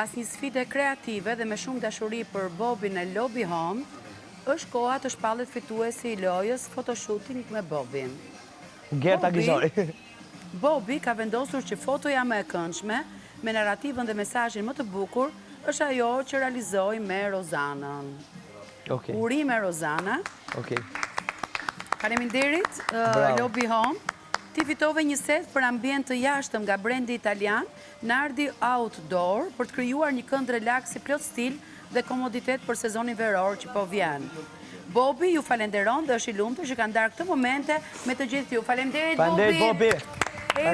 pas një sfide kreative dhe me shumë dashuri për Bobin e Lobby Home, është koha të shpallet fituesi i lojës Photoshooting me Bobin. Gerta Gizori. Bobi ka vendosur që fotoja më e këndshme, me narrativën dhe mesazhin më të bukur, është ajo që realizoi me Rozanën. Urime Rozana. Faleminderit, Lobby Home. Ti fitove një set për ambient të jashtëm nga brendi italian, Nardi Outdoor, për të krijuar një kënd relaksi plot stil dhe komoditet për sezonin veror që po vjen. Bobi ju falenderon dhe është i lumtur që ka ndarë këtë momente me të gjithë ju. Faleminderit Bobi.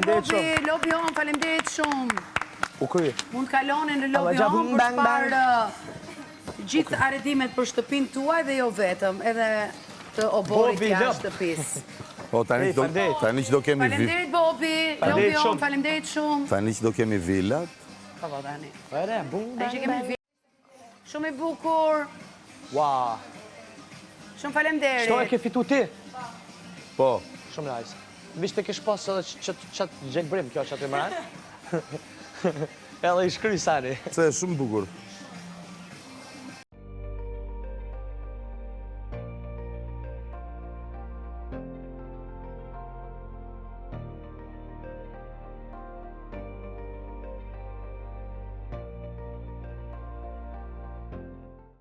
Bobi, Lobby Home, faleminderit shumë. U kry. Mund kaloni në Lobby Home për parë gjithë arredimet për shtëpinë tuaj dhe jo vetëm, edhe të oborit jashtë shtëpisë. Po, tani që do kemi villat. Faleminderit Bobi, Lobby Home, faleminderit shumë. Tani që do kemi villat. Po, tani. Tani që kemi villat. Shumë i bukur. Wow. Shumë faleminderit. Shto e ke fitu ti? Po. Shumë lajsë. Vishte ke shpasë edhe qatë gjekë brim, kjo qatë i marë? Edhe i shkry sani. Se, shumë bukur.